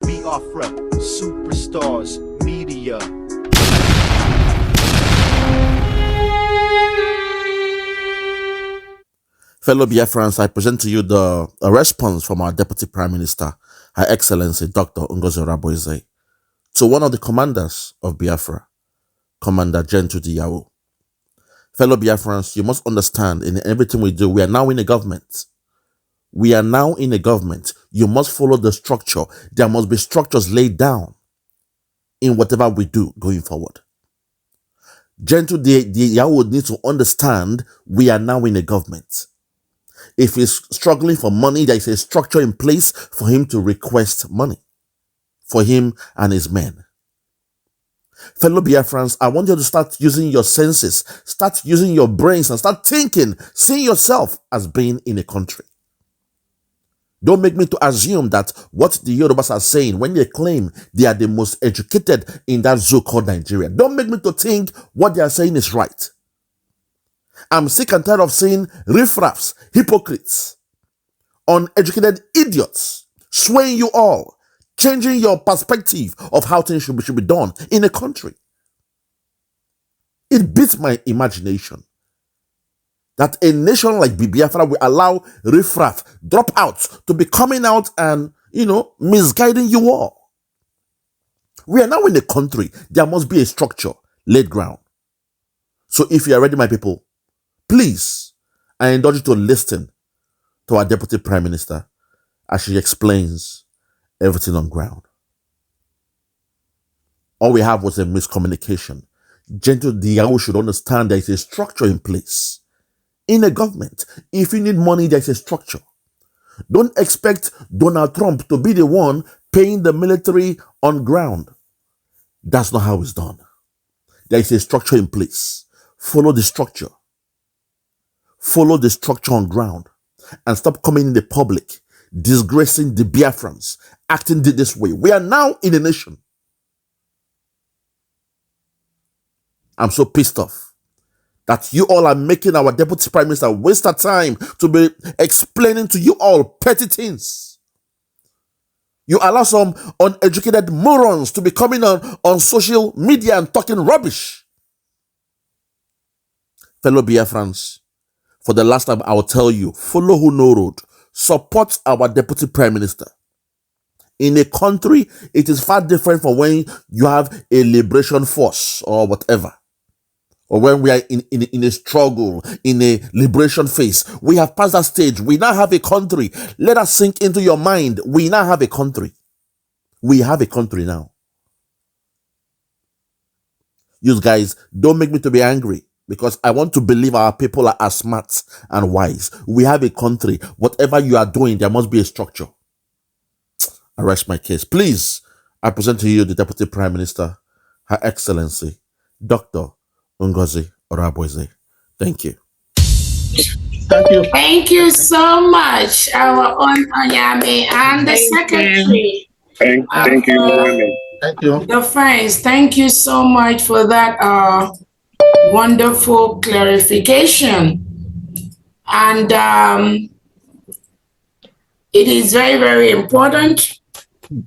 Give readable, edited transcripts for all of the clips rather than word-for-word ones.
Biafra, superstars, media. Fellow Biafrans, I present to you a response from our Deputy Prime Minister, Her Excellency Dr. Ngozi Orabueze, to one of the commanders of Biafra, Commander Gentle Yahoo. Fellow Biafrans, you must understand in everything we do, we are now in a government. We are now in a government. You must follow the structure. There must be structures laid down in whatever we do going forward. Gentle Yahoo needs to understand we are now in a government. If he's struggling for money, there is a structure in place for him to request money for him and his men. Fellow Biafrans, I want you to start using your senses, start using your brains and start thinking, seeing yourself as being in a country. Don't make me to assume that what the Yorubas are saying when they claim they are the most educated in that zoo called Nigeria. Don't make me to think what they are saying is right. I'm sick and tired of seeing riffraffs, hypocrites, uneducated idiots swaying you all, changing your perspective of how things should be done in a country. It beats my imagination that a nation like Biafra will allow riffraff, dropouts to be coming out and, misguiding you all. We are now in a country. There must be a structure laid ground. So if you are ready, my people, please, I indulge you to listen to our Deputy Prime Minister as she explains everything on ground. All we have was a miscommunication. Gentle Yahoo should understand there is a structure in place. In a government, if you need money, there is a structure. Don't expect Donald Trump to be the one paying the military on ground. That's not how it's done. There is a structure in place. Follow the structure. Follow the structure on ground and stop coming in the public, disgracing the Biafrans, acting this way. We are now in a nation. I'm so pissed off that you all are making our Deputy Prime Minister waste our time to be explaining to you all petty things. You allow some uneducated morons to be coming on social media and talking rubbish. Fellow Biafrans, for the last time, I will tell you, follow who no road. Support our Deputy Prime Minister. In a country, it is far different from when you have a liberation force or whatever. Or when we are in a struggle, in a liberation phase. We have passed that stage. We now have a country. Let us sink into your mind. We now have a country. We have a country now. You guys, don't make me to be angry, because I want to believe our people are as smart and wise. We have a country. Whatever you are doing, there must be a structure. I rest my case. Please, I present to you the Deputy Prime Minister, Her Excellency, Dr. Ngozi Orabueze. Thank you. Thank you. Thank you so much, our own Onyame and the Secretary. Thank you. Thank you. The friends, thank you so much for that wonderful clarification. And it is very, very important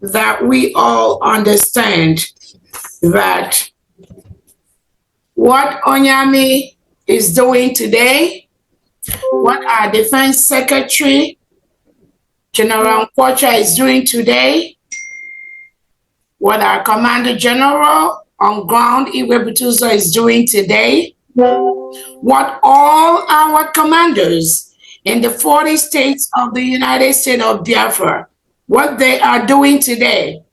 that we all understand that what Onyame is doing today, what our Defense Secretary, General Nkwocha, is doing today, what our Commander General on ground, Iwe Butuzo, is doing today, what all our commanders in the 40 states of the United States of Biafra, what they are doing today,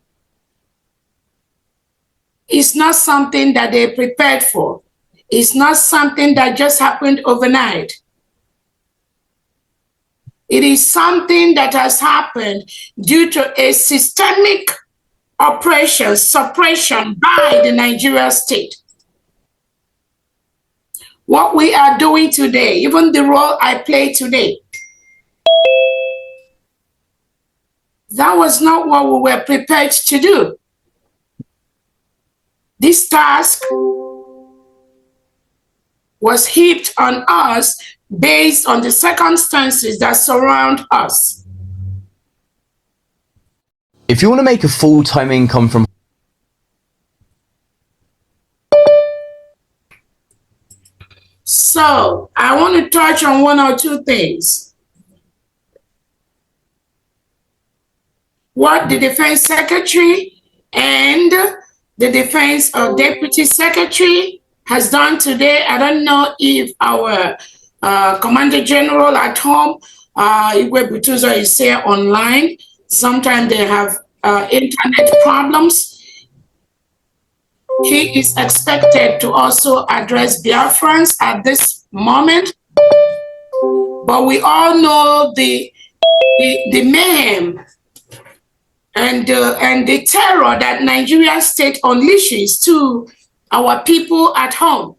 is not something that they prepared for. It's not something that just happened overnight. It is something that has happened due to a systemic oppression, suppression by the Nigerian state. What we are doing today, even the role I play today, that was not what we were prepared to do. This task was heaped on us based on the circumstances that surround us. If you want to make a full-time income from So I want to touch on one or two things. What the Defense Secretary and the Defense Deputy Secretary has done today. I don't know if our Commander General at home, Igwe Butuzo, is here online. Sometimes they have internet problems. He is expected to also address Biafrans at this moment. But we all know the mayhem and the terror that Nigerian state unleashes to our people at home.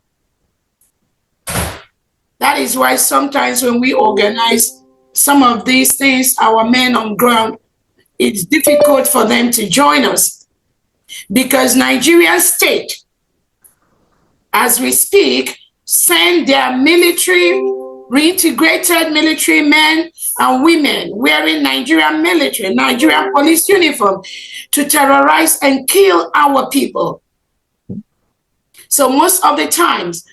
That is why sometimes when we organize some of these things, our men on ground, it's difficult for them to join us. Because Nigerian state, as we speak, send their military, reintegrated military men and women wearing Nigerian military, Nigerian police uniform to terrorize and kill our people. So most of the times,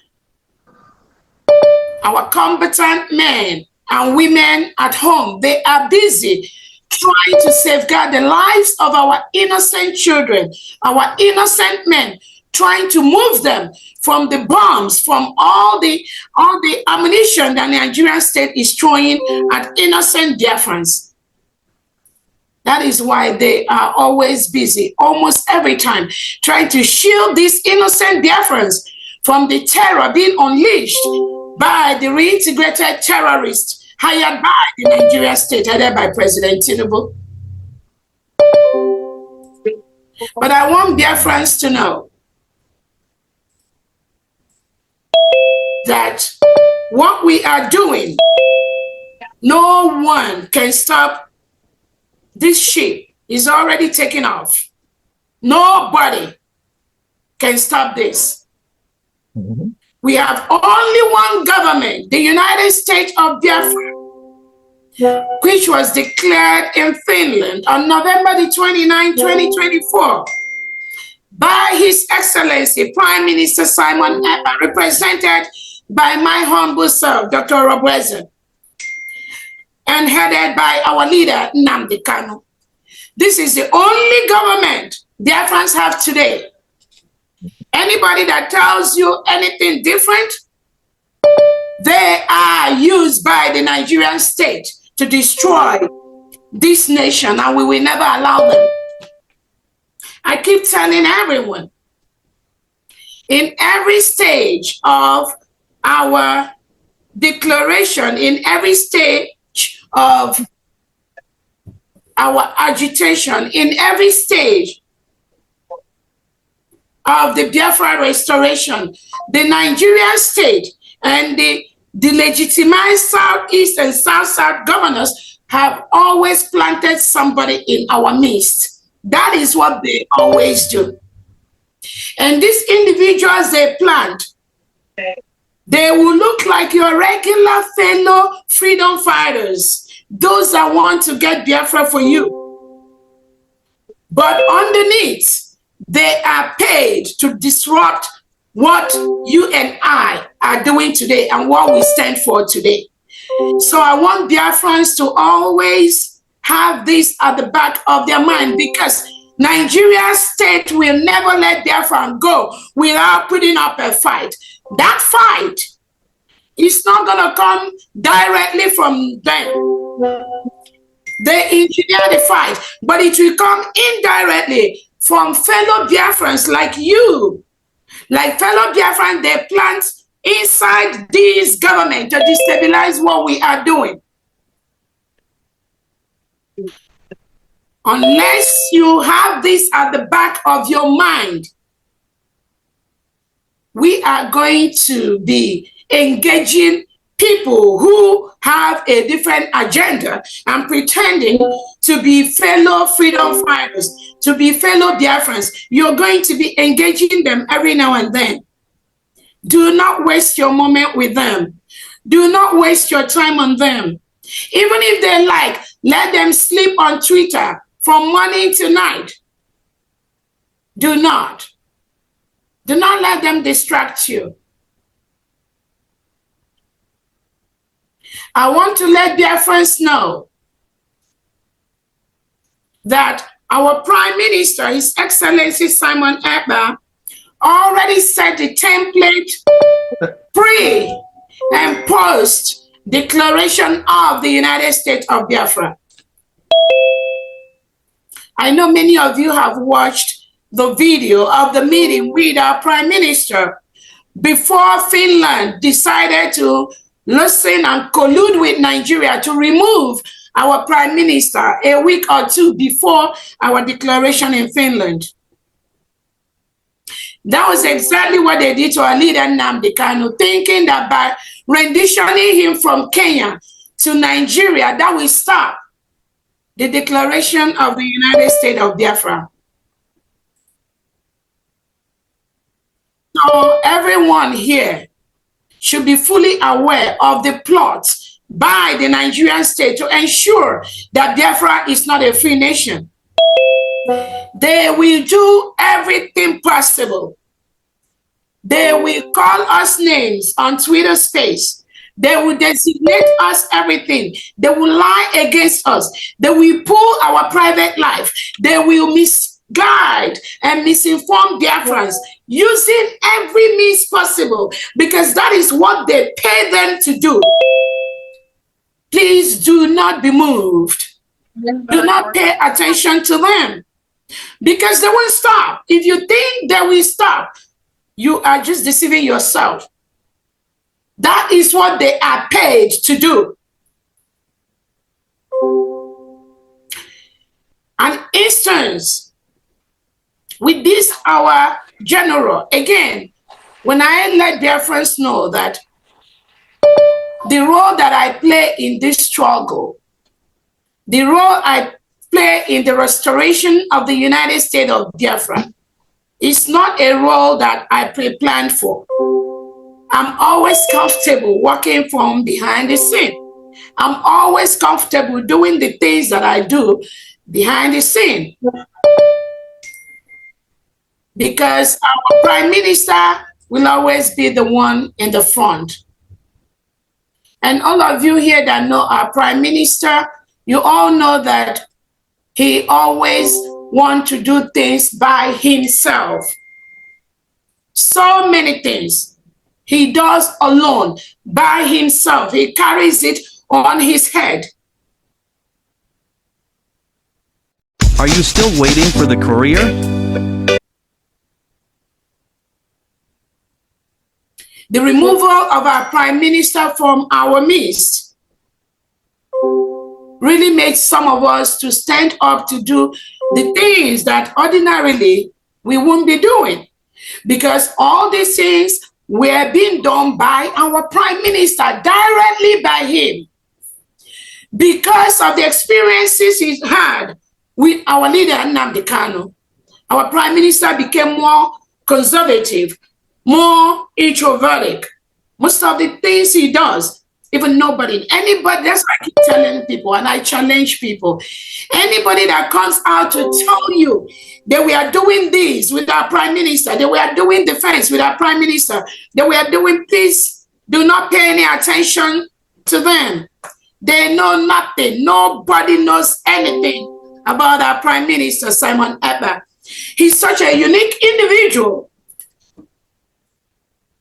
our combatant men and women at home, they are busy trying to safeguard the lives of our innocent children, our innocent men, trying to move them from the bombs, from all the ammunition that the Nigerian state is throwing at innocent Biafrans. That is why they are always busy, almost every time, trying to shield these innocent Biafrans from the terror being unleashed by the reintegrated terrorists hired by the Nigerian state, headed by President Tinubu. But I want Biafrans to know that what we are doing, no one can stop this ship. Is already taking off. Nobody can stop this. Mm-hmm. We have only one government, the United States of Biafra, which was declared in Finland on November the 29th, 2024, by His Excellency Prime Minister Simon Ekpa, represented by my humble self, Dr. Orabueze, and headed by our leader, Nnamdi Kanu. This is the only government Biafrans have today. Anybody that tells you anything different, they are used by the Nigerian state to destroy this nation, and we will never allow them. I keep telling everyone, in every stage of our declaration, in every stage of our agitation, in every stage of the Biafra restoration, the Nigerian state and the legitimized Southeast and South-South governors have always planted somebody in our midst. That is what they always do. And these individuals they plant, they will look like your regular fellow freedom fighters, those that want to get Biafra for you. But underneath, they are paid to disrupt what you and I are doing today and what we stand for today. So I want Biafrans to always have this at the back of their mind, because Nigeria state will never let Biafran go without putting up a fight. That fight is not going to come directly from them. They engineer the fight, but it will come indirectly from fellow Biafrans like you. Like fellow Biafrans, they plant inside this government to destabilize what we are doing. Unless you have this at the back of your mind, we are going to be engaging people who have a different agenda and pretending to be fellow freedom fighters, to be fellow Biafrans. You're going to be engaging them every now and then. Do not waste your moment with them. Do not waste your time on them. Even if they like, let them sleep on Twitter from morning to night. Do not. Do not let them distract you. I want to let Biafrans know that our Prime Minister, His Excellency Simon Ekpa, already set the template pre and post declaration of the United States of Biafra. I know many of you have watched the video of the meeting with our Prime Minister before Finland decided to listen and collude with Nigeria to remove our Prime Minister a week or two before our declaration in Finland. That was exactly what they did to our leader, Nnamdi Kanu, thinking that by renditioning him from Kenya to Nigeria, that will stop the declaration of the United States of Biafra. So everyone here should be fully aware of the plots by the Nigerian state to ensure that Biafra is not a free nation. They will do everything possible. They will call us names on Twitter space. They will designate us everything. They will lie against us. They will pull our private life. They will misguide and misinform Biafrans using every means possible because that is what they pay them to do. Please do not be moved. Do not pay attention to them because they won't stop. If you think they will stop, you are just deceiving yourself. That is what they are paid to do. An instance with this, our general, again, when I let Biafrans know that the role that I play in this struggle, the role I play in the restoration of the United States of Biafra, is not a role that I pre-planned for. I'm always comfortable working from behind the scene. I'm always comfortable doing the things that I do behind the scene. Because our Prime Minister will always be the one in the front. And all of you here that know our Prime Minister, you all know that he always wants to do things by himself. So many things he does alone, by himself. He carries it on his head. Are you still waiting for the courier? The removal of our Prime Minister from our midst really makes some of us to stand up to do the things that ordinarily we wouldn't be doing. Because all these things were being done by our Prime Minister, directly by him. Because of the experiences he's had with our leader, Nnamdi Kanu, our Prime Minister became more conservative, more introverted. Most of the things he does, even anybody, that's why I keep telling people, and I challenge people, anybody that comes out to tell you that we are doing this with our Prime Minister, that we are doing defense with our Prime Minister, that we are doing peace, do not pay any attention to them. They know nothing. Nobody knows anything about our Prime Minister, Simon Ekpa. He's such a unique individual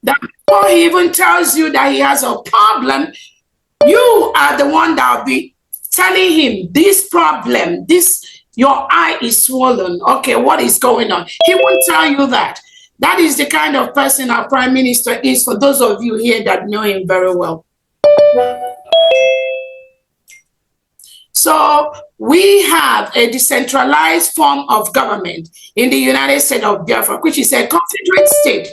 that before he even tells you that he has a problem, you are the one that will be telling him this problem, your eye is swollen. Okay, what is going on? He won't tell you that. That is the kind of person our Prime Minister is, for those of you here that know him very well. So we have a decentralized form of government in the United States of Biafra, which is a confederate state.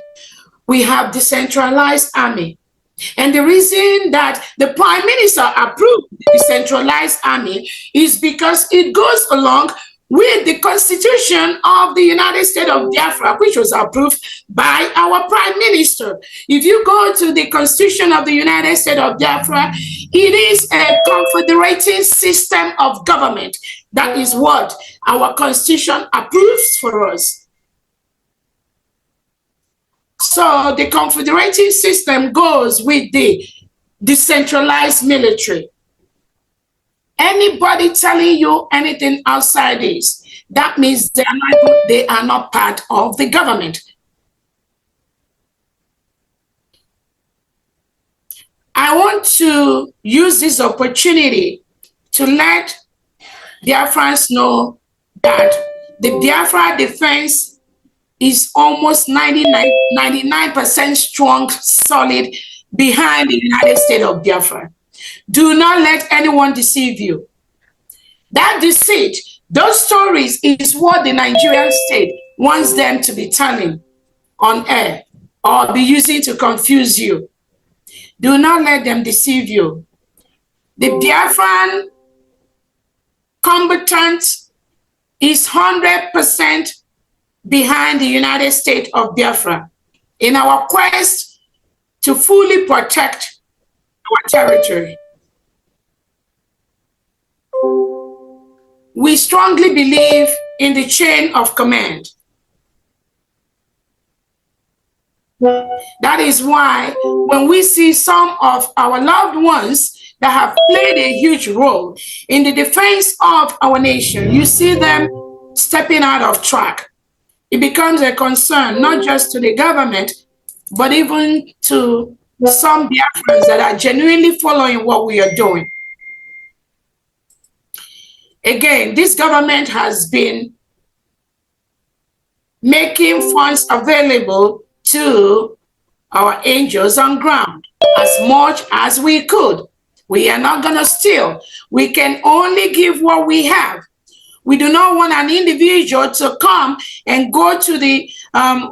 We have decentralized army. And the reason that the Prime Minister approved the decentralized army is because it goes along with the Constitution of the United States of Biafra, which was approved by our Prime Minister. If you go to the Constitution of the United States of Biafra, it is a confederating system of government That is what our constitution approves for us. So the confederative system goes with the decentralized military. Anybody telling you anything outside this, that means they are not part of the government. I want to use this opportunity to let Biafrans know that the Biafra defense is almost 99% strong, solid behind the United States of Biafra. Do not let anyone deceive you. That deceit, those stories is what the Nigerian state wants them to be telling on air or be using to confuse you. Do not let them deceive you. The Biafran combatant is 100% behind the United States of Biafra in our quest to fully protect our territory. We strongly believe in the chain of command. That is why when we see some of our loved ones that have played a huge role in the defense of our nation, you see them stepping out of track. It becomes a concern, not just to the government, but even to some Biafrans that are genuinely following what we are doing. Again, this government has been making funds available to our angels on ground as much as we could. We are not going to steal. We can only give what we have. We do not want an individual to come and go to the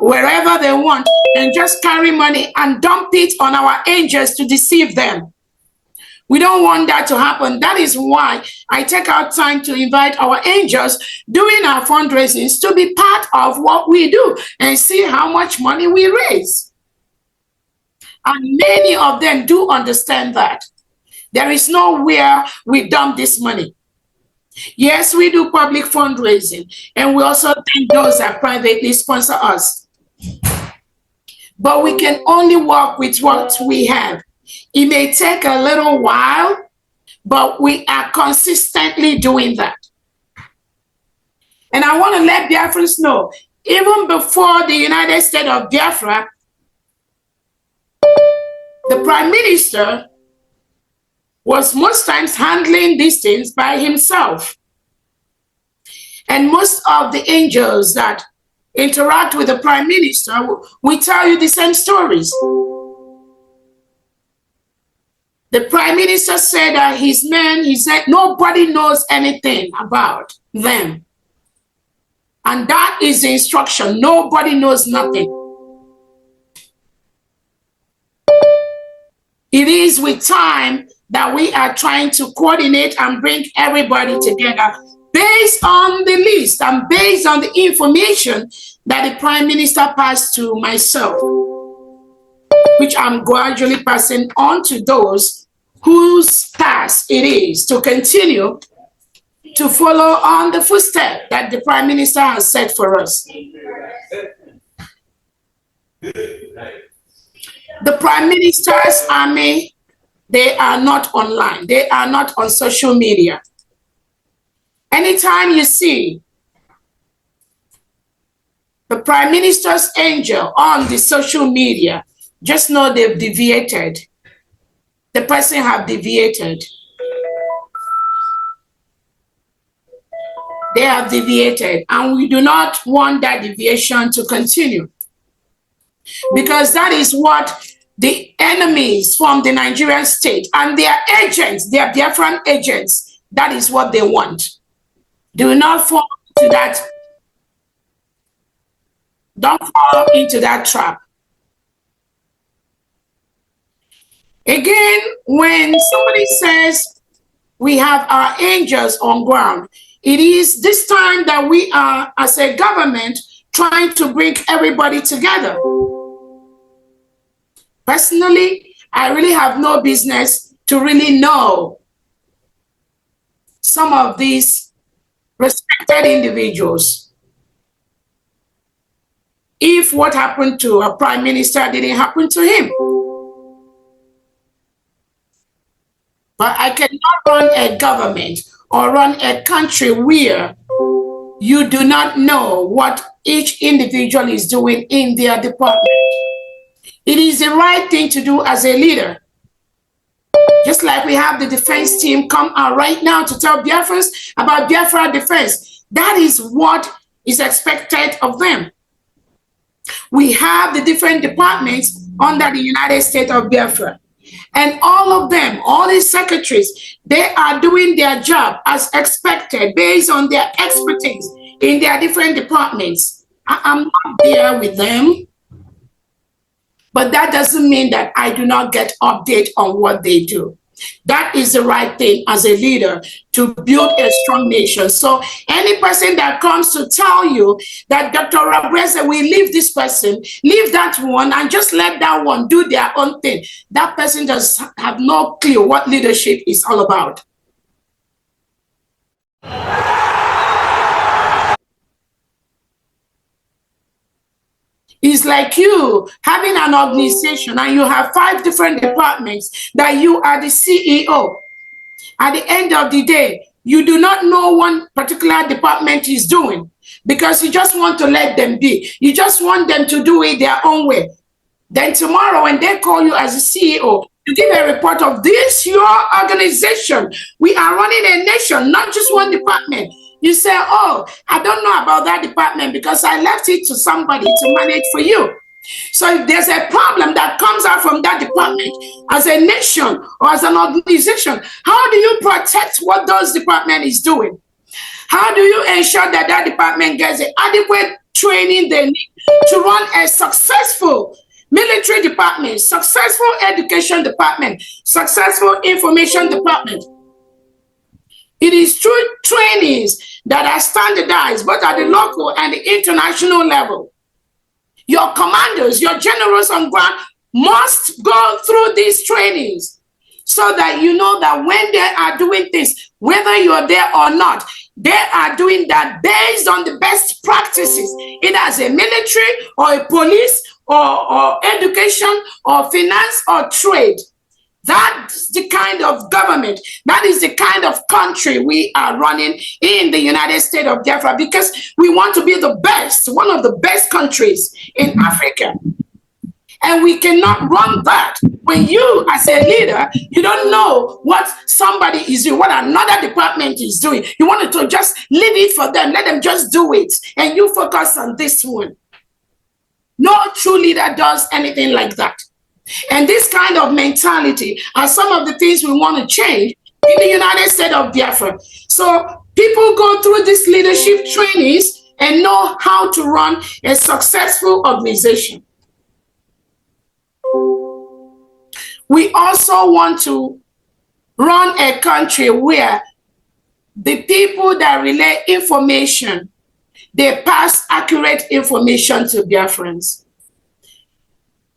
wherever they want and just carry money and dump it on our angels to deceive them. We don't want that to happen. That is why I take out time to invite our angels doing our fundraisings to be part of what we do and see how much money we raise. And many of them do understand that. There is nowhere we dump this money. Yes, we do public fundraising, and we also thank those that privately sponsor us. But we can only work with what we have. It may take a little while, but we are consistently doing that. And I want to let Biafrans know, even before the United States of Biafra, the Prime Minister was most times handling these things by himself. And most of the angels that interact with the Prime Minister, we tell you the same stories. The Prime Minister said that his men, he said, nobody knows anything about them. And that is the instruction. Nobody knows nothing. It is with time that we are trying to coordinate and bring everybody together based on the list and based on the information that the Prime Minister passed to myself, which I'm gradually passing on to those whose task it is to continue to follow on the footsteps that the Prime Minister has set for us. The Prime Minister's army, they are not online. They are not on social media. Anytime you see the Prime Minister's angel on the social media, just know they've deviated. The person have deviated. They have deviated, and we do not want that deviation to continue, because that is what the enemies from the Nigerian state and their agents, their Biafran agents, that is what they want. Do not fall into that. Don't fall into that trap. Again, when somebody says we have our angels on ground, it is this time that we are, as a government, trying to bring everybody together. Personally, I really have no business to really know some of these respected individuals. If what happened to a prime minister didn't happen to him. But I cannot run a government or run a country where you do not know what each individual is doing in their department. It is the right thing to do as a leader. Just like we have the defense team come out right now to tell Biafrans about Biafra defense. That is what is expected of them. We have the different departments under the United States of Biafra. And all of them, all these secretaries, they are doing their job as expected based on their expertise in their different departments. I'm not there with them, but that doesn't mean that I do not get update on what they do. That is the right thing as a leader to build a strong nation. So any person that comes to tell you that Dr. Orabueze will leave this person, leave that one, and just let that one do their own thing, that person does have no clue what leadership is all about. It's like you having an organization and you have 5 different departments that you are the CEO. At the end of the day, you do not know one particular department is doing because you just want to let them be. You just want them to do it their own way. Then tomorrow when they call you as a CEO, you give a report of this, your organization. We are running a nation, not just one department. You say, oh, I don't know about that department because I left it to somebody to manage for you. So if there's a problem that comes out from that department as a nation or as an organization, how do you protect what those department is doing? How do you ensure that that department gets the adequate training they need to run a successful military department, successful education department, successful information department? It is through trainings that are standardized, both at the local and the international level. Your commanders, your generals on ground must go through these trainings so that you know that when they are doing things, whether you're there or not, they are doing that based on the best practices, either as a military or a police or education or finance or trade. That's the kind of government, that is the kind of country we are running in the United States of Biafra because we want to be the best, one of the best countries in Africa. And we cannot run that when you, as a leader, you don't know what somebody is doing, what another department is doing. You wanted to just leave it for them, let them just do it, and you focus on this one. No true leader does anything like that. And this kind of mentality are some of the things we want to change in the United States of Biafra. So people go through these leadership trainings and know how to run a successful organization. We also want to run a country where the people that relay information, they pass accurate information to Biafrans.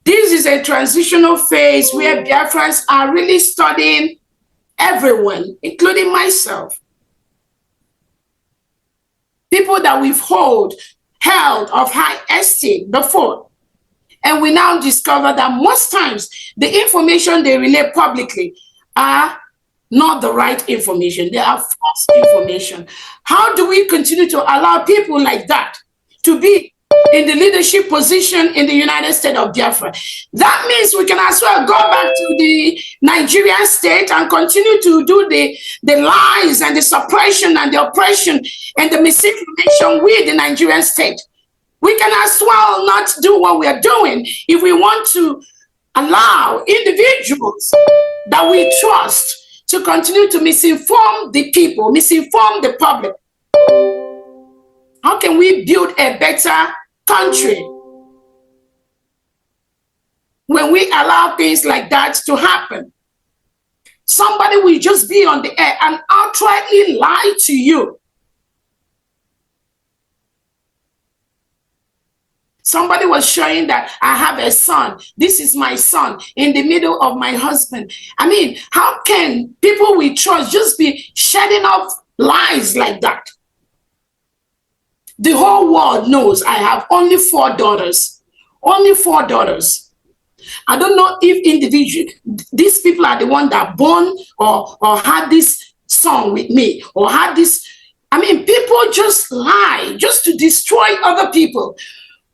This is a transitional phase where Biafrans are really studying everyone, including myself. People that we've held of high esteem before. And we now discover that most times the information they relay publicly are not the right information. They are false information. How do we continue to allow people like that to be in the leadership position in the United States of Biafra? That means we can as well go back to the Nigerian state and continue to do the lies and the suppression and the oppression and the misinformation with the Nigerian state. We can as well not do what we are doing if we want to allow individuals that we trust to continue to misinform the people, misinform the public. How can we build a better country when we allow things like that to happen? Somebody will just be on the air and outrightly lie to you. Somebody was showing that I have a son. This is my son in the middle of my husband. I mean, how can people we trust just be shedding off lies like that? The whole world knows I have only 4 daughters. Only 4 daughters. I don't know if these people are the one that born or had this song with me or had this. I mean, people just lie just to destroy other people.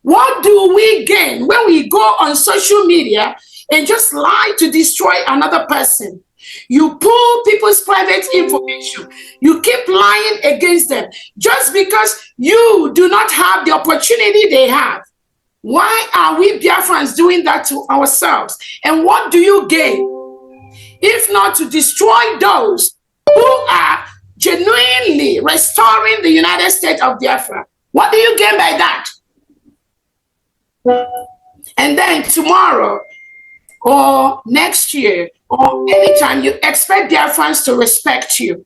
What do we gain when we go on social media and just lie to destroy another person? You pull people's private information. You keep lying against them just because you do not have the opportunity they have. Why are we Biafrans doing that to ourselves? And what do you gain? If not to destroy those who are genuinely restoring the United States of Biafra. What do you gain by that? And then tomorrow or next year or anytime you expect Biafrans to respect you.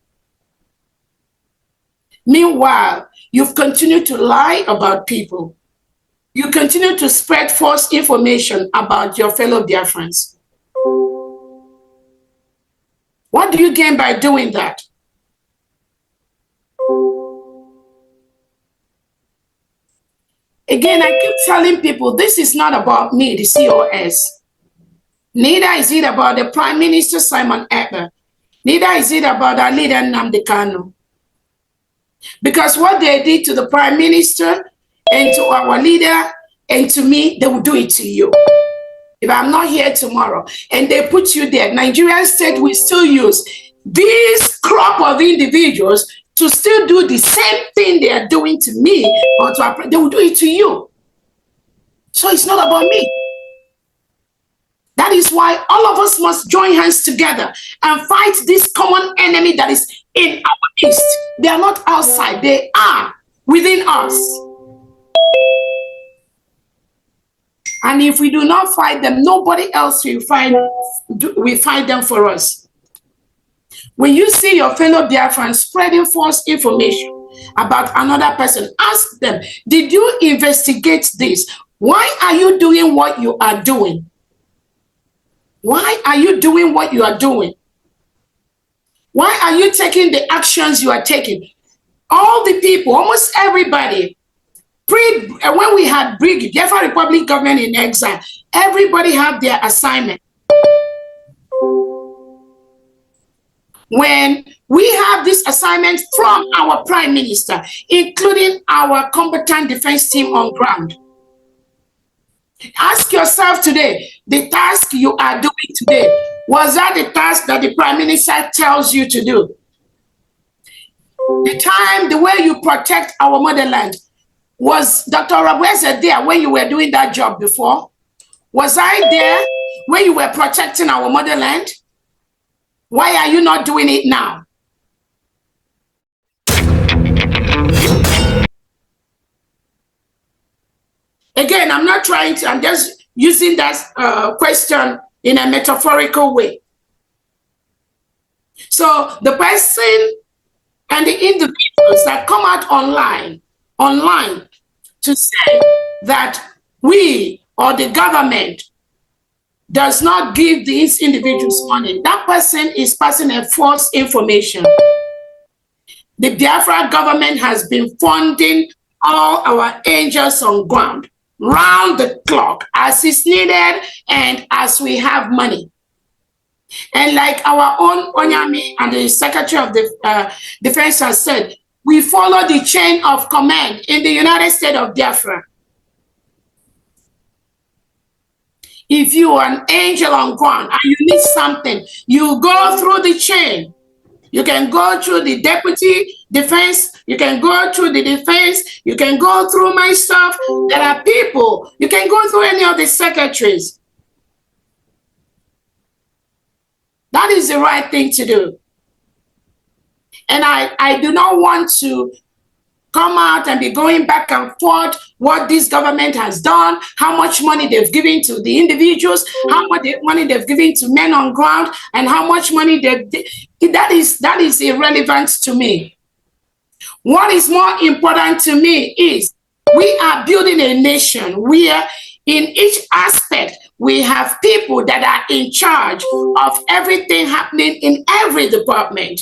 Meanwhile, you've continued to lie about people. You continue to spread false information about your fellow Biafrans. What do you gain by doing that? Again, I keep telling people, this is not about me, the COS. Neither is it about the Prime Minister, Simon Ekpa. Neither is it about our leader, Nnamdi Kanu. Because what they did to the Prime Minister and to our leader and to me, they will do it to you. If I'm not here tomorrow and they put you there, Nigerian state will still use this crop of individuals to still do the same thing they are doing to me, or to they will do it to you. So it's not about me. That is why all of us must join hands together and fight this common enemy that is in our midst. They are not outside, they are within us. And if we do not fight them, nobody else will fight them for us. When you see your fellow Biafrans spreading false information about another person, ask them, did you investigate this? Why are you doing what you are doing? Why are you doing what you are doing? Why are you taking the actions you are taking? All the people, almost everybody, when we had Biafra Republic government in exile, everybody had their assignment. When we have this assignment from our Prime Minister, including our combatant defense team on ground, ask yourself today, the task you are doing today, was that the task that the Prime Minister tells you to do? The way you protect our motherland, was Dr. Orabueze there when you were doing that job before? Was I there when you were protecting our motherland? Why are you not doing it now? Again, I'm not trying to, I'm just using that question in a metaphorical way. So the person and the individuals that come out online to say that we or the government does not give these individuals money, that person is passing a false information. The Biafra government has been funding all our angels on ground, round the clock, as is needed and as we have money. And like our own Onyami and the Secretary of the Defense has said, we follow the chain of command in the United States of Biafra. If you are an angel on ground and you need something, you go through the chain. You can go through the deputy defense, you can go through the defense, you can go through my stuff. There are people, you can go through any of the secretaries. That is the right thing to do. And I do not want to come out and be going back and forth what this government has done, how much money they've given to the individuals, how much money they've given to men on ground, and how much money that is irrelevant to me. What is more important to me is we are building a nation where in each aspect we have people that are in charge of everything happening in every department.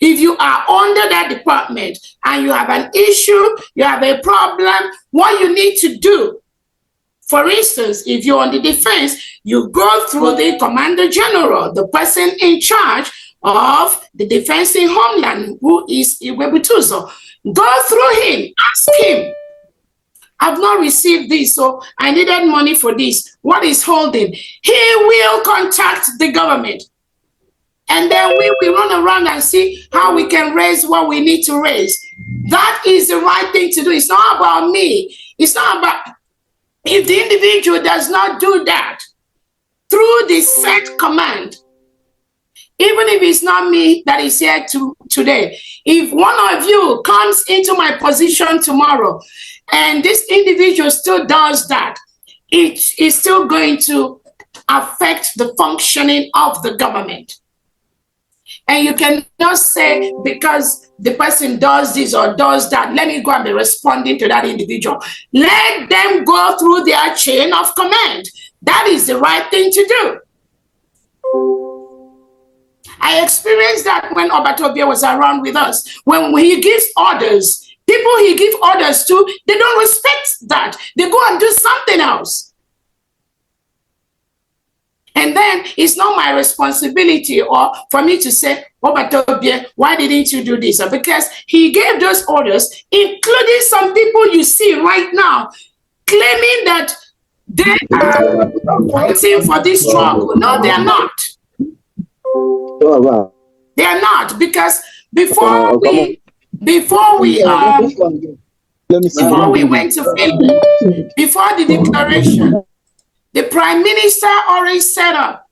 If you are under that department and you have an issue, you have a problem, what you need to do, for instance, if you're on the defense, you go through the Commander General, the person in charge of the defense in Homeland, who is Iwebutuzo. Go through him, ask him, I've not received this, so I needed money for this. What is holding? He will contact the government. And then we will run around and see how we can raise what we need to raise. That is the right thing to do. It's not about me. It's not about, if the individual does not do that through the set command, even if it's not me that is here today, if one of you comes into my position tomorrow and this individual still does that, it is still going to affect the functioning of the government. And you cannot say because the person does this or does that, let me go and be responding to that individual. Let them go through their chain of command. That is the right thing to do. I experienced that when Obatobia was around with us. When he gives orders, people he gives orders to, they don't respect that. They go and do something else. And then it's not my responsibility or for me to say, Obatobia, why didn't you do this? Because he gave those orders, including some people you see right now claiming that they are fighting for this struggle. No, they are not. They are not, because before we went to Finland, before the declaration, the Prime Minister already set up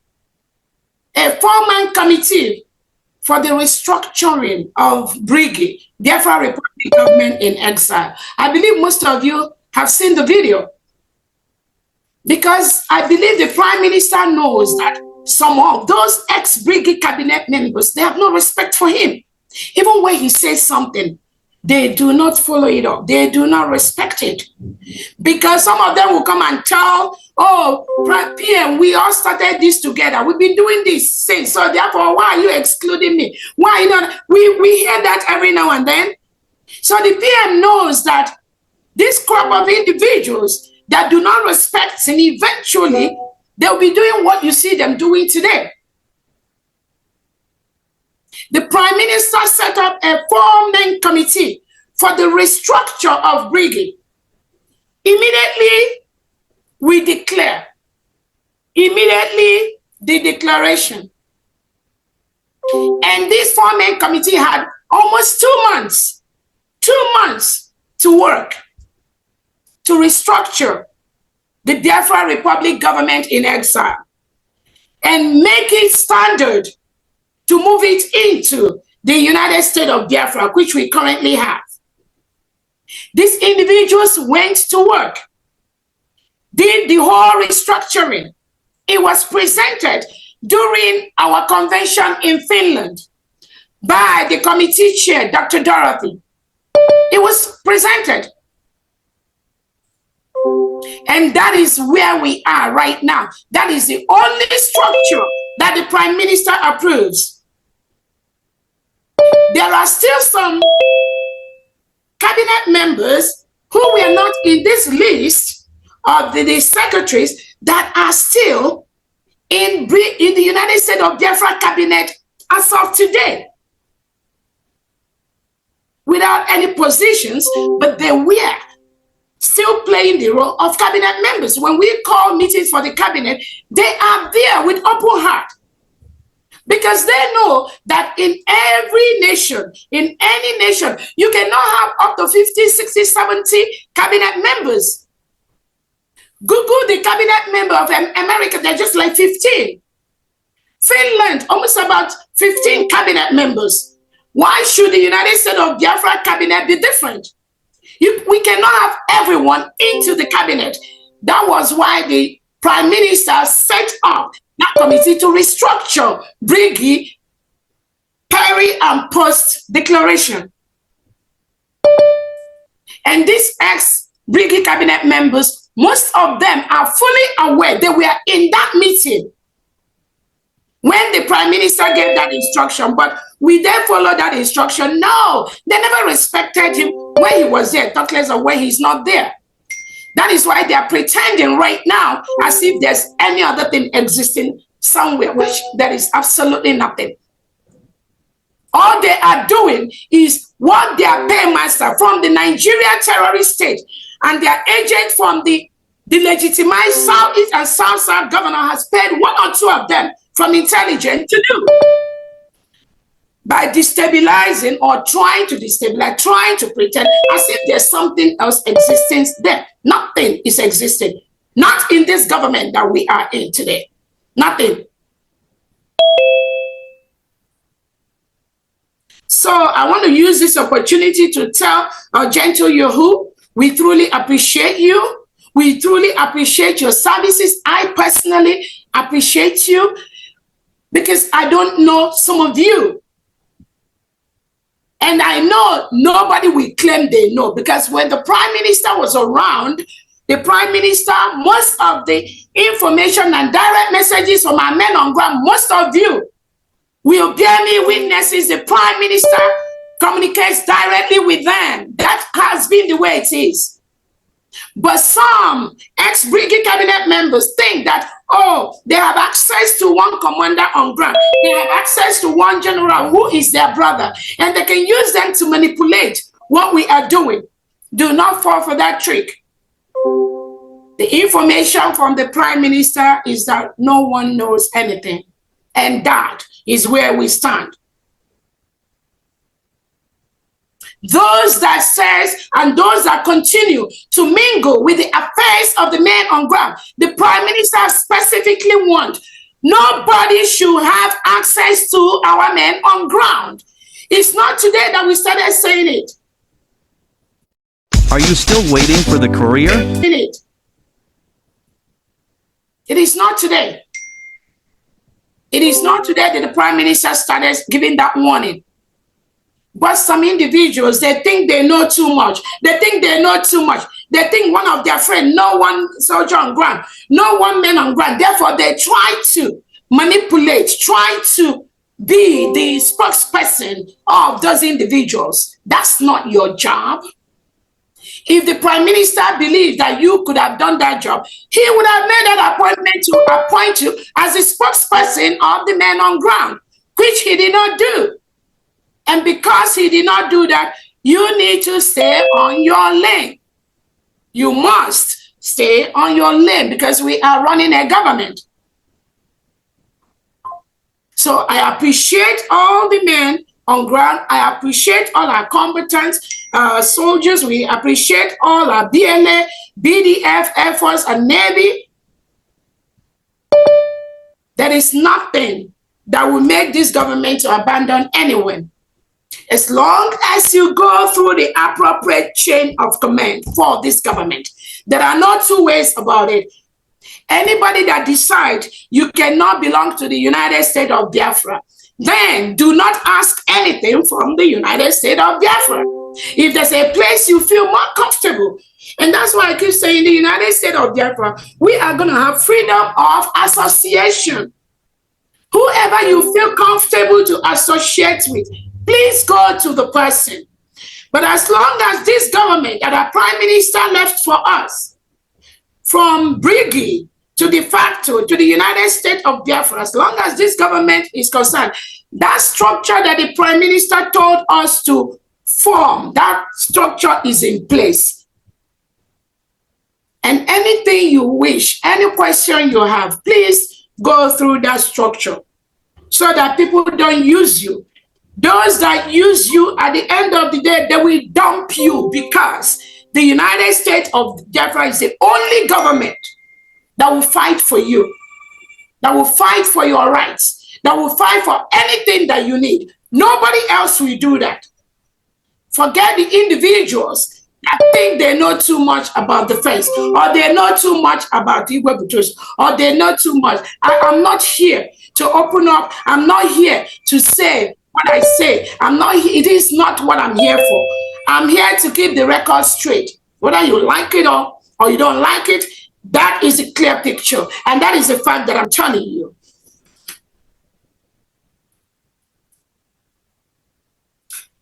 a 4-man committee for the restructuring of Briggy, Biafra Republic government in exile. I believe most of you have seen the video, because I believe the Prime Minister knows that some of those ex-Briggy cabinet members, they have no respect for him. Even when he says something, they do not follow it up. They do not respect it. Because some of them will come and tell, oh, PM, we all started this together. We've been doing this since. So therefore, why are you excluding me? Why not? We hear that every now and then. So the PM knows that this crop of individuals that do not respect him, eventually, they'll be doing what you see them doing today. The Prime Minister set up a 4-man committee for the restructure of Briggy. Immediately, we declare. Immediately, the declaration. And this 4-man committee had almost 2 months to work to restructure the Biafra Republic government in exile and make it standard to move it into the United States of Biafra, which we currently have. These individuals went to work, did the whole restructuring. It was presented during our convention in Finland by the committee chair, Dr. Dorothy. It was presented. And that is where we are right now. That is the only structure that the Prime Minister approves. There are still some cabinet members who were not in this list of the secretaries that are still in the United States of Biafra cabinet as of today, without any positions, but they were still playing the role of cabinet members. When we call meetings for the cabinet, they are there with open heart, because they know that in every nation, in any nation, you cannot have up to 50, 60, 70 cabinet members. Google the cabinet member of America, they're just like 15. Finland, almost about 15 cabinet members. Why should the United States of Biafra cabinet be different? We cannot have everyone into the cabinet. That was why the Prime Minister set up that committee to restructure Briggy, peri and post declaration. And these ex-Briggy cabinet members, most of them are fully aware. They were in that meeting when the Prime Minister gave that instruction. But Will they follow that instruction? No, they never respected him when he was there, talk less of when he's not there. That is why they are pretending right now as if there's any other thing existing somewhere, which there is absolutely nothing. All they are doing is what their paymaster from the Nigeria terrorist state and their agent from the legitimized Southeast and South governor has paid one or two of them from intelligence to do. By destabilizing or trying to destabilize, trying to pretend as if there's something else existing there. Nothing is existing. Not in this government that we are in today. Nothing. So I want to use this opportunity to tell our gentle Yahoo, we truly appreciate you. We truly appreciate your services. I personally appreciate you because I don't know some of you. And I know nobody will claim they know, because when the Prime Minister was around, the Prime Minister, most of the information and direct messages from our men on ground, most of you will bear me witnesses. The Prime Minister communicates directly with them. That has been the way it is. But some ex-Brigadier cabinet members think that, oh, they have access to one commander on ground. They have access to one general who is their brother, and they can use them to manipulate what we are doing. Do not fall for that trick. The information from the Prime Minister is that no one knows anything. And that is where we stand. Those that says and those that continue to mingle with the affairs of the men on ground, the Prime Minister specifically warned, nobody should have access to our men on ground. It's not today that we started saying it. Are you still waiting for the courier? It is not today. It is not today that the Prime Minister started giving that warning. But some individuals, they think they know too much. They think they know too much. They think one of their friends, no one soldier on ground, no one man on ground. Therefore, they try to manipulate, try to be the spokesperson of those individuals. That's not your job. If the Prime Minister believed that you could have done that job, he would have made that appointment to appoint you as a spokesperson of the men on ground, which he did not do. And because he did not do that, you need to stay on your lane. You must stay on your lane because we are running a government. So I appreciate all the men on ground. I appreciate all our combatant soldiers. We appreciate all our BLA, BDF, Air Force, and Navy. There is nothing that will make this government to abandon anyone. As long as you go through the appropriate chain of command for this government, there are no two ways about it. Anybody that decides you cannot belong to the United States of Biafra, then do not ask anything from the United States of Biafra. If there's a place you feel more comfortable, and that's why I keep saying the United States of Biafra, we are going to have freedom of association. Whoever you feel comfortable to associate with, please go to the person. But as long as this government that our Prime Minister left for us, from Briggy to de facto to the United States of Biafra, as long as this government is concerned, that structure that the Prime Minister told us to form, that structure is in place. And anything you wish, any question you have, please go through that structure so that people don't use you. Those that use you, at the end of the day, they will dump you, because the United States of Biafra is the only government that will fight for you, that will fight for your rights, that will fight for anything that you need. Nobody else will do that. Forget the individuals that think they know too much about defense, or they know too much about Igwe Butos, or they know too much. I'm not here to open up. I'm not here to say what I say. It is not what I'm here for. I'm here to keep the record straight. Whether you like it or you don't like it, that is a clear picture. And that is the fact that I'm telling you.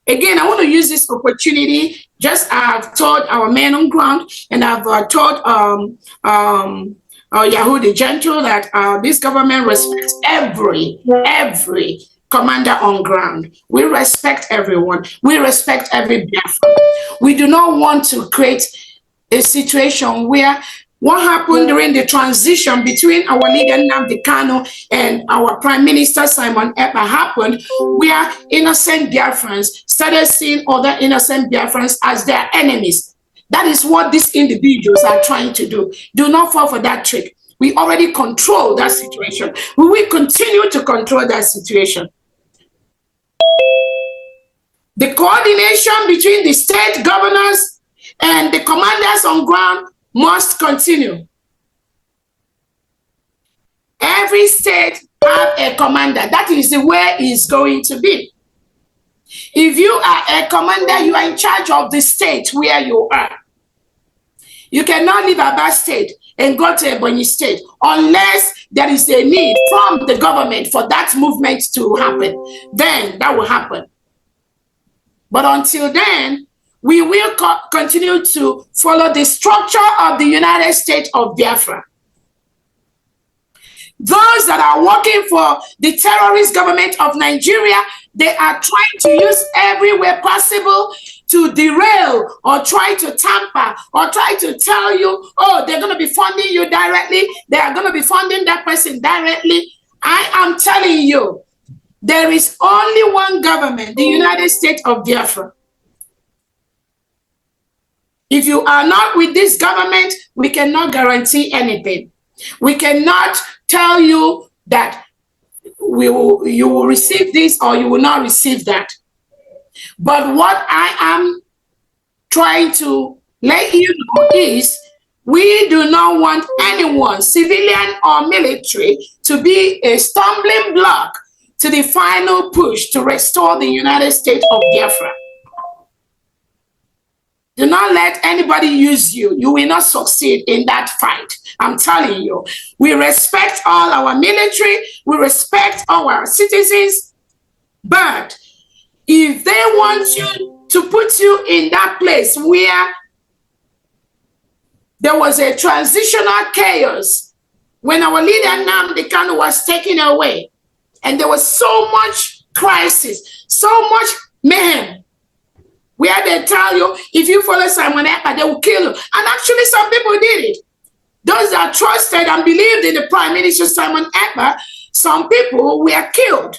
Again, I want to use this opportunity, just I've told our men on ground, and I've told Yahoo the Gentle that this government respects every commander on ground. We respect everyone. We respect every Biafran. We do not want to create a situation where what happened during the transition between our leader Nnamdi Kanu and our Prime Minister Simon Ekpa happened, where innocent Biafrans started seeing other innocent Biafrans as their enemies. That is what these individuals are trying to do. Do not fall for that trick. We already control that situation. We will continue to control that situation. The coordination between the state governors and the commanders on ground must continue. Every state have a commander. That is the way it's going to be. If you are a commander, you are in charge of the state where you are. You cannot leave Aba State and go to Ebonyi State unless there is a need from the government for that movement to happen. Then that will happen. But until then, we will continue to follow the structure of the United States of Biafra. Those that are working for the terrorist government of Nigeria, they are trying to use every way possible to derail or try to tamper or try to tell you, oh, they're going to be funding you directly. They are going to be funding that person directly. I am telling you, there is only one government, the United States of Biafra. If you are not with this government, we cannot guarantee anything. We cannot tell you that you will receive this or you will not receive that. But what I am trying to let you know is we do not want anyone, civilian or military, to be a stumbling block to the final push to restore the United States of Biafra. Do not let anybody use you. You will not succeed in that fight. I'm telling you. We respect all our military. We respect our citizens. But if they want you to put you in that place where there was a transitional chaos when our leader Nnamdi Kanu was taken away, and there was so much crisis, so much mayhem, where they tell you, if you follow Simon Ekpa, they will kill you. And actually, some people did it. Those that trusted and believed in the Prime Minister Simon Ekpa, some people were killed.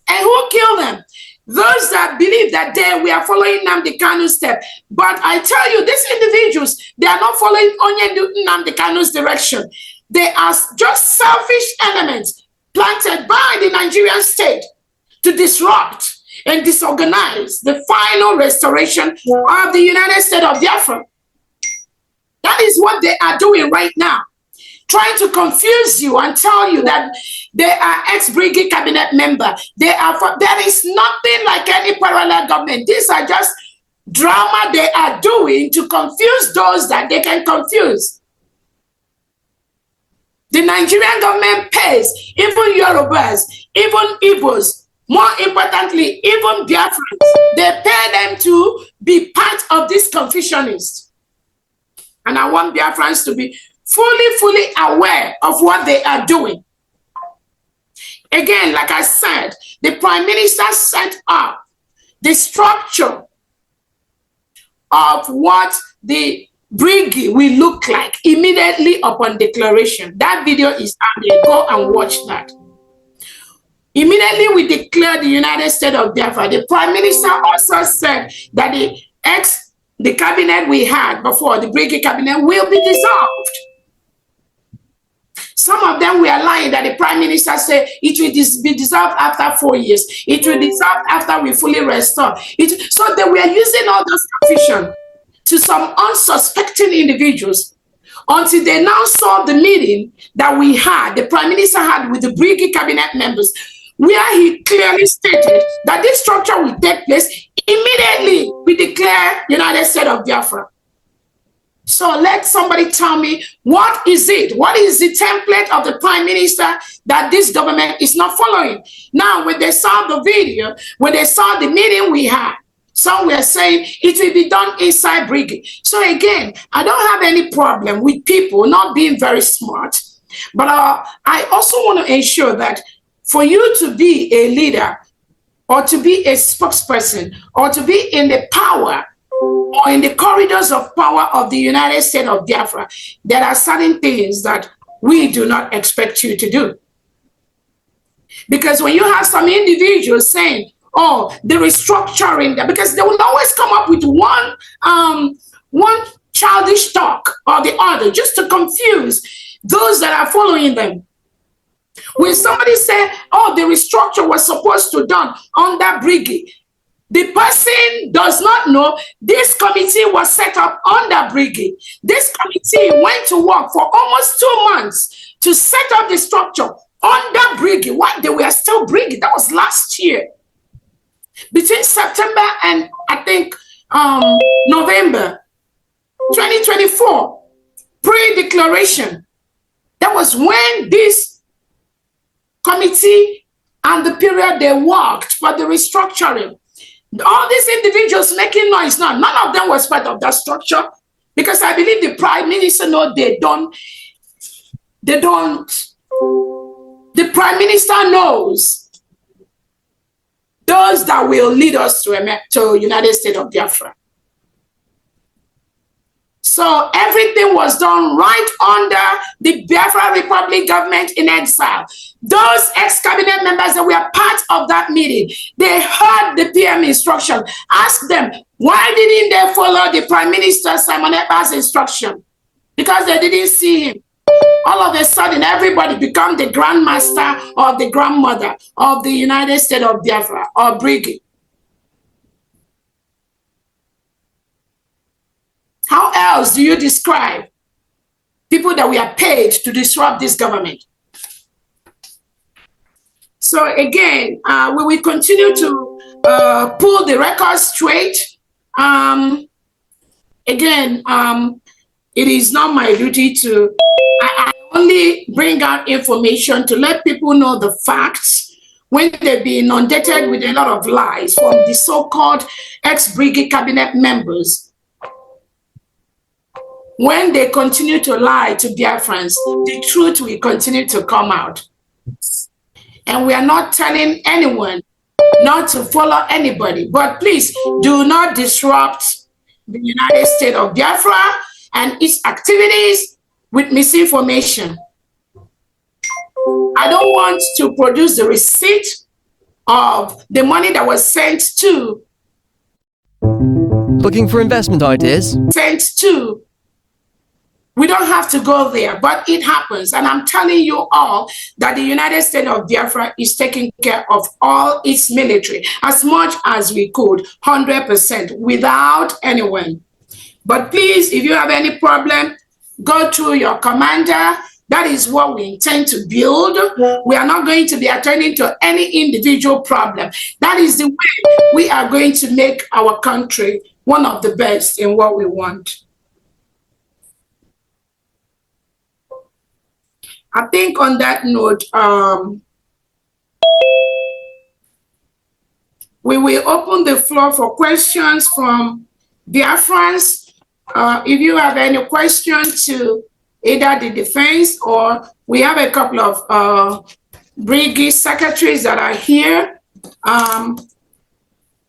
And who killed them? Those that believe that they were following Nnamdi Kanu's step. But I tell you, these individuals, they are not following Nnamdi Kanu's direction. They are just selfish elements planted by the Nigerian state to disrupt and disorganize the final restoration of the United States of Biafra. That is what they are doing right now. Trying to confuse you and tell you that they are ex-brigade cabinet member. There is nothing like any parallel government. These are just drama they are doing to confuse those that they can confuse. The Nigerian government pays even Yorubas, even Igbos, more importantly, even Biafrans. They pay them to be part of this confusionists. And I want Biafrans to be fully aware of what they are doing. Again, like I said, the Prime Minister set up the structure of what the brigade will look like immediately upon declaration. That video is out there. Go and watch that. Immediately we declared the United States of Biafra. The Prime Minister also said that the cabinet we had before, the brigade cabinet, will be dissolved. Some of them were lying that the Prime Minister said it will be dissolved after 4 years. It will dissolve after we fully restore. So they were using all those confusion to some unsuspecting individuals until they now saw the meeting that we had, the Prime Minister had with the brigade cabinet members, where he clearly stated that this structure will take place immediately we declare United States of Biafra. So let somebody tell me, what is it? What is the template of the Prime Minister that this government is not following? Now, when they saw the video, when they saw the meeting we had, Some were saying it will be done inside brigade. So again, I don't have any problem with people not being very smart, but I also want to ensure that for you to be a leader or to be a spokesperson or to be in the power or in the corridors of power of the United States of Biafra, there are certain things that we do not expect you to do. Because when you have some individuals saying, oh, the restructuring, because they will always come up with one childish talk or the other just to confuse those that are following them. When somebody say, oh, the restructure was supposed to be done under brigade, the person does not know this committee was set up under brigade. This committee went to work for almost 2 months to set up the structure under brigade. What? They were still brigade. That was last year. Between September and I think November 2024, pre-declaration, that was when this committee and the period they worked for the restructuring. All these individuals making noise now, none of them was part of that structure, because I believe the Prime Minister knows they don't. The Prime Minister knows those that will lead us to United States of Biafra. So everything was done right under the Biafra Republic government in exile. Those ex-cabinet members that were part of that meeting, they heard the PM instruction. Ask them, why didn't they follow the Prime Minister Simon Ekpa's instruction? Because they didn't see him. All of a sudden, everybody become the grandmaster or the grandmother of the United States of Biafra or brigade. How else do you describe people that we are paid to disrupt this government? So again, we will continue to pull the records straight. Again, it is not my duty to, I only bring out information to let people know the facts when they've been inundated with a lot of lies from the so-called ex-brigade cabinet members. When they continue to lie to Biafrans, the truth will continue to come out. And we are not telling anyone not to follow anybody, but please do not disrupt the United States of Biafra and its activities with misinformation. I don't want to produce the receipt of the money that was sent to. Looking for investment ideas? Sent to. We don't have to go there, but it happens. And I'm telling you all that the United States of Biafra is taking care of all its military as much as we could, 100%, without anyone. But please, if you have any problem, go to your commander. That is what we intend to build. We are not going to be attending to any individual problem. That is the way we are going to make our country one of the best in what we want. I think on that note, we will open the floor for questions from Biafrans. If you have any questions to either the defense, or we have a couple of brigade secretaries that are here.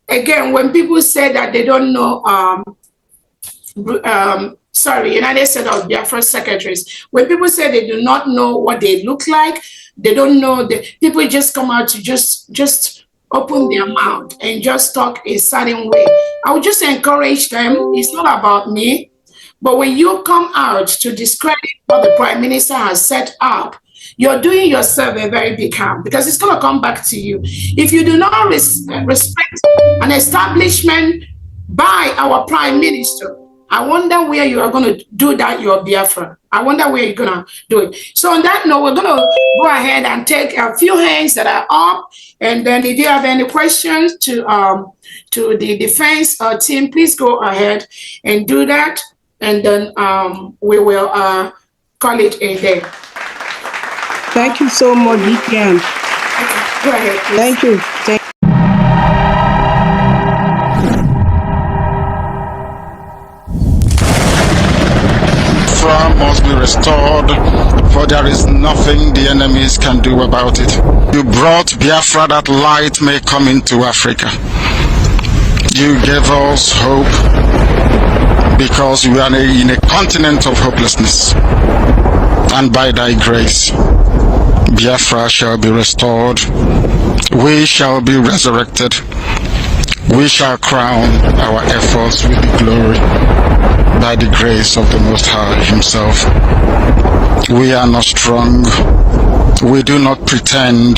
Again, when people say that they don't know, United States of Biafra secretaries, when people say they do not know what they look like, they don't know, people just come out to just open their mouth and just talk a certain way. I would just encourage them. It's not about me, but when you come out to discredit what the Prime Minister has set up, you're doing yourself a very big harm, because it's going to come back to you. If you do not respect an establishment by our Prime Minister, I wonder where you are going to do that, your Biafra. I wonder where you're going to do it. So on that note, we're going to go ahead and take a few hands that are up. And then if you have any questions to the defense team, please go ahead and do that. And then we will call it a day. Thank you so much, DPM. Okay, go ahead, please. Thank you. Biafra must be restored, for there is nothing the enemies can do about it. You brought Biafra that light may come into Africa. You gave us hope because we are in a continent of hopelessness. And by thy grace, Biafra shall be restored. We shall be resurrected. We shall crown our efforts with the glory by the grace of the Most High Himself. We are not strong. We do not pretend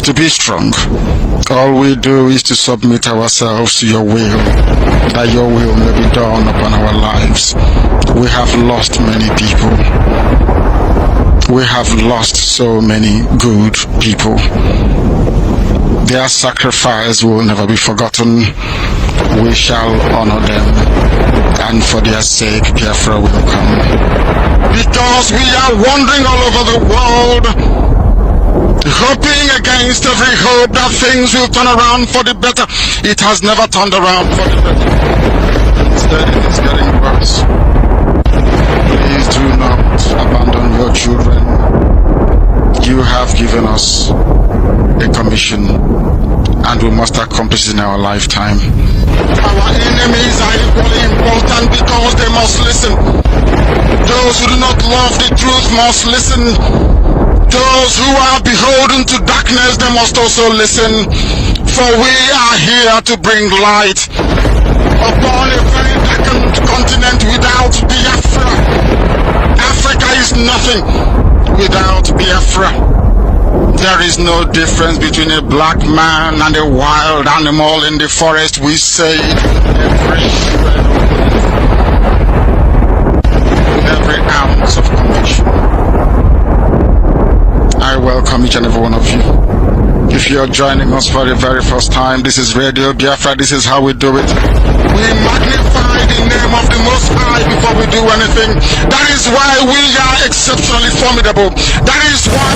to be strong. All we do is to submit ourselves to your will, that your will may be done upon our lives. We have lost many people. We have lost so many good people. Their sacrifice will never be forgotten. We shall honor them, and for their sake, Biafra will come. Because we are wandering all over the world, hoping against every hope that things will turn around for the better. It has never turned around for the better. Instead, it is getting worse. Please do not abandon your children. You have given us a commission, and we must accomplish it in our lifetime. Our enemies are equally important because they must listen. Those who do not love the truth must listen. Those who are beholden to darkness, they must also listen. For we are here to bring light upon a very darkened continent without Biafra. Africa is nothing without Biafra. There is no difference between a black man and a wild animal in the forest. We say with every ounce of conviction. I welcome each and every one of you. If you're joining us for the very first time, this is Radio Biafra. This is how we do it. We magnify the name of the Most High before we do anything. That is why we are exceptionally formidable. That is why